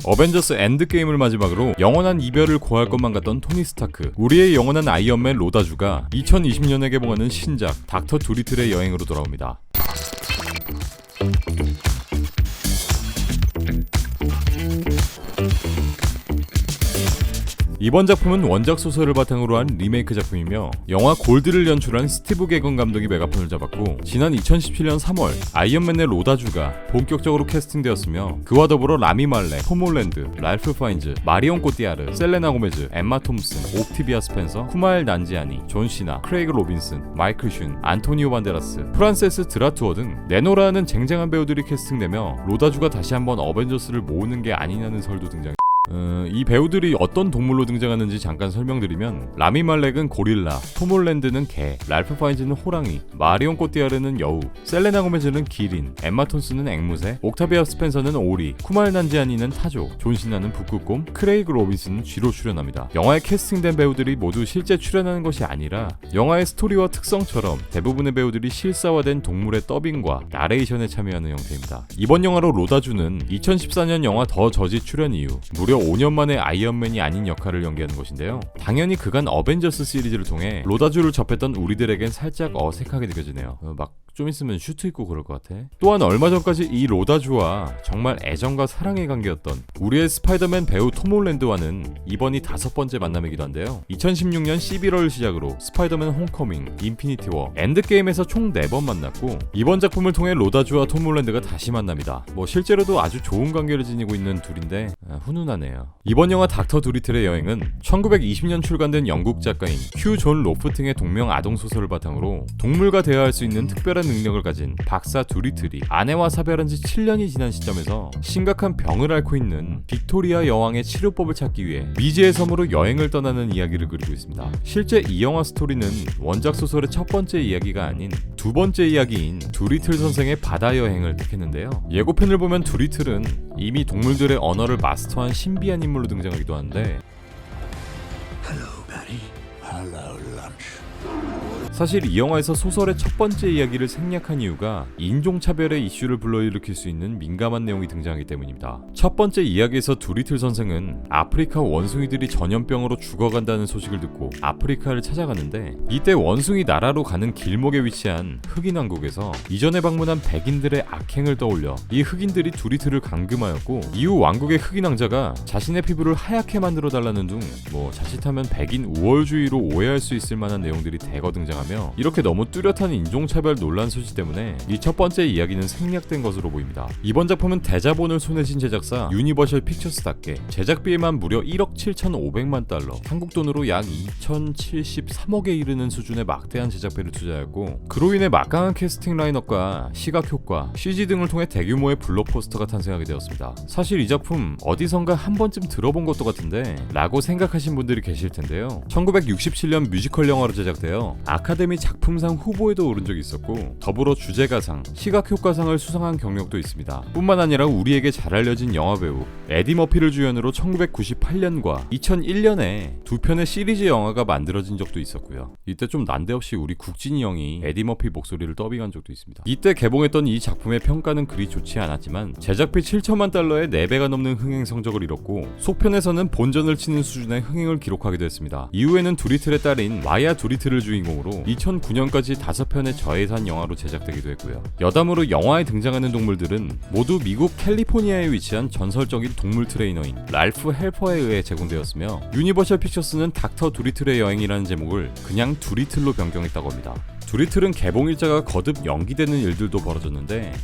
어벤져스 엔드게임을 마지막으로 영원한 이별을 고할 것만 같던 토니 스타크, 우리의 영원한 아이언맨 로다주가 2020년에 개봉하는 신작 닥터 두리틀의 여행으로 돌아옵니다. 이번 작품은 원작 소설을 바탕으로 한 리메이크 작품이며 영화 골드를 연출한 스티브 게건 감독이 메가폰을 잡았고, 지난 2017년 3월 아이언맨의 로다주가 본격적으로 캐스팅되었으며 그와 더불어 라미 말렉, 톰 홀랜드, 랄프 파인즈, 마리온 코티아르, 셀레나 고메즈, 엠마 톰슨, 옥티비아 스펜서, 쿠마일 난지아니, 존 시나, 크레이그 로빈슨, 마이클 슌, 안토니오 반데라스, 프란세스 드라투어 등 내노라하는 쟁쟁한 배우들이 캐스팅되며 로다주가 다시 한번 어벤져스를 모으는 게 아니냐는 설도 등장했습니다. 이 배우들이 어떤 동물로 등장하는지 잠깐 설명드리면, 라미 말렉은 고릴라, 톰 홀랜드는 개, 랄프 파인즈는 호랑이, 마리온 코티아르는 여우, 셀레나 고메즈는 기린, 엠마 톤스는 앵무새, 옥타비아 스펜서는 오리, 쿠마일 난지아니는 타조, 존 시나는 북극곰, 크레이그 로빈슨은 쥐로 출연합니다. 영화에 캐스팅된 배우들이 모두 실제 출연하는 것이 아니라 영화의 스토리와 특성처럼 대부분의 배우들이 실사화된 동물의 더빙과 나레이션에 참여하는 형태입니다. 이번 영화로 로다주는 2014년 영화 더 저지 출연 이후 무려 5년 만에 아이언맨이 아닌 역할을 연기하는 것인데요. 당연히 그간 어벤져스 시리즈를 통해 로다주를 접했던 우리들에겐 살짝 어색하게 느껴지네요. 좀 있으면 슈트 입고 그럴 것 같아. 또한 얼마 전까지 이 로다주와 정말 애정과 사랑의 관계였던 우리의 스파이더맨 배우 톰 홀랜드와는 이번이 5번째 만남이기도 한데요. 2016년 11월을 시작으로 스파이더맨 홈커밍, 인피니티 워, 엔드게임에서 총 4번 만났고, 이번 작품을 통해 로다주와 톰 홀랜드가 다시 만납니다. 실제로도 아주 좋은 관계를 지니고 있는 둘인데 훈훈하네요. 이번 영화 닥터 두리틀의 여행은 1920년 출간된 영국 작가인 휴 존 로프팅의 동명 아동소설을 바탕으로 동물과 대화할 수 있는 특별한 능력을 가진 박사 두리틀이 아내와 사별한 지 7년이 지난 시점에서 심각한 병을 앓고 있는 빅토리아 여왕의 치료법을 찾기 위해 미지의 섬으로 여행을 떠나는 이야기를 그리고 있습니다. 실제 이 영화 스토리는 원작 소설의 첫 번째 이야기가 아닌 두 번째 이야기인 두리틀 선생의 바다 여행을 택했는데요. 예고편을 보면 두리틀은 이미 동물들의 언어를 마스터한 신비한 인물로 등장하기도 하는데, Hello, Betty. Hello, lunch. 사실 이 영화에서 소설의 첫 번째 이야기를 생략한 이유가 인종차별의 이슈를 불러일으킬 수 있는 민감한 내용이 등장하기 때문입니다. 첫 번째 이야기에서 두리틀 선생은 아프리카 원숭이들이 전염병으로 죽어간다는 소식을 듣고 아프리카를 찾아가는데, 이때 원숭이 나라로 가는 길목에 위치한 흑인 왕국에서 이전에 방문한 백인들의 악행을 떠올려 이 흑인들이 두리틀을 감금하였고, 이후 왕국의 흑인 왕자가 자신의 피부를 하얗게 만들어 달라는 등 자칫하면 백인 우월주의로 오해할 수 있을 만한 내용들이 대거 등장합니다. 이렇게 너무 뚜렷한 인종차별 논란 소지 때문에 이 첫 번째 이야기는 생략된 것으로 보입니다. 이번 작품은 대자본을 손에 쥔 제작사 유니버셜 픽처스답게 제작비에만 무려 1억 7,500만 달러, 한국 돈으로 약 2,073억에 이르는 수준의 막대한 제작비를 투자했고, 그로 인해 막강한 캐스팅 라인업과 시각 효과, CG 등을 통해 대규모의 블록버스터가 탄생하게 되었습니다. 사실 이 작품 어디선가 한 번쯤 들어본 것도 같은데 라고 생각하신 분들이 계실 텐데요. 1967년 뮤지컬 영화로 제작되어 아카데미 작품상 후보에도 오른 적이 있었고, 더불어 주제가상, 시각효과상을 수상한 경력도 있습니다. 뿐만 아니라 우리에게 잘 알려진 영화배우 에디 머피를 주연으로 1998년과 2001년에 두 편의 시리즈 영화가 만들어진 적도 있었고요. 이때 좀 난데없이 우리 국진이 형이 에디 머피 목소리를 더빙한 적도 있습니다. 이때 개봉했던 이 작품의 평가는 그리 좋지 않았지만 제작비 7천만 달러의 4배가 넘는 흥행 성적을 이뤘고, 속편에서는 본전을 치는 수준의 흥행을 기록하기도 했습니다. 이후에는 두리틀의 딸인 마야 두리틀을 주인공으로 2009년까지 5편의 저예산 영화로 제작되기도 했고요. 여담으로 영화에 등장하는 동물들은 모두 미국 캘리포니아에 위치한 전설적인 동물 트레이너인 랄프 헬퍼에 의해 제공되었으며, 유니버셜 픽처스는 닥터 두리틀의 여행이라는 제목을 그냥 두리틀로 변경했다고 합니다. 두리틀은 개봉일자가 거듭 연기되는 일들도 벌어졌는데,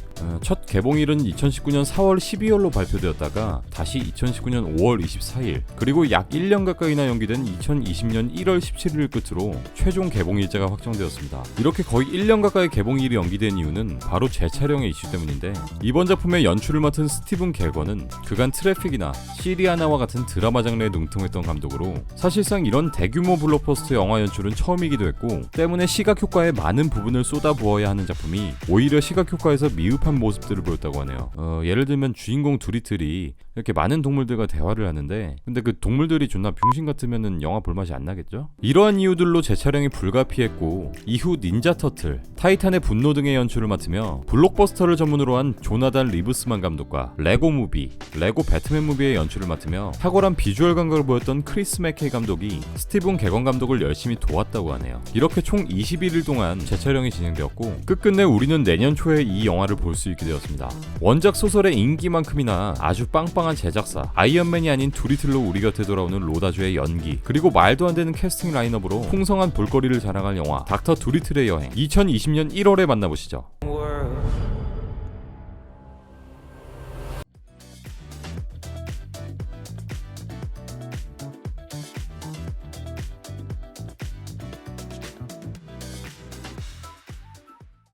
첫 개봉일은 2019년 4월 12월로 발표되었다가 다시 2019년 5월 24일, 그리고 약 1년 가까이나 연기된 2020년 1월 17일 끝으로 최종 개봉일자가 확정되었습니다. 이렇게 거의 1년 가까이 개봉일이 연기된 이유는 바로 재촬영의 이슈 때문인데, 이번 작품의 연출을 맡은 스티븐 갤거는 그간 트래픽이나 시리아나와 같은 드라마 장르에 능통했던 감독으로 사실상 이런 대규모 블록버스터 영화 연출은 처음이기도 했고, 때문에 시각 효과에 많은 부분을 쏟아부어야 하는 작품이 오히려 시각효과에서 미흡한 모습들을 보였다고 하네요. 예를 들면 주인공 두리틀이 이렇게 많은 동물들과 대화를 하는데 근데 그 동물들이 존나 병신 같으면은 영화 볼맛이 안 나겠죠? 이러한 이유들로 재촬영이 불가피했고 이후 닌자 터틀, 타이탄의 분노 등의 연출을 맡으며 블록버스터를 전문으로 한 조나단 리브스만 감독과 레고 무비, 레고 배트맨 무비의 연출을 맡으며 탁월한 비주얼 감각을 보였던 크리스 맥케이 감독이 스티븐 개건 감독을 열심히 도왔다고 하네요. 이렇게 총 21일 동안 재촬영이 진행되었고 끝끝내 우리는 내년 초에 이 영화를 볼 수 있게 되었습니다. 원작 소설의 인기만큼이나 아주 빵빵한 제작사 아이언맨이 아닌 두리틀로 우리 곁에 돌아오는 로다주의 연기 그리고 말도 안 되는 캐스팅 라인업으로 풍성한 볼거리를 자랑할 영화 닥터 두리틀의 여행 2020년 1월에 만나보시죠.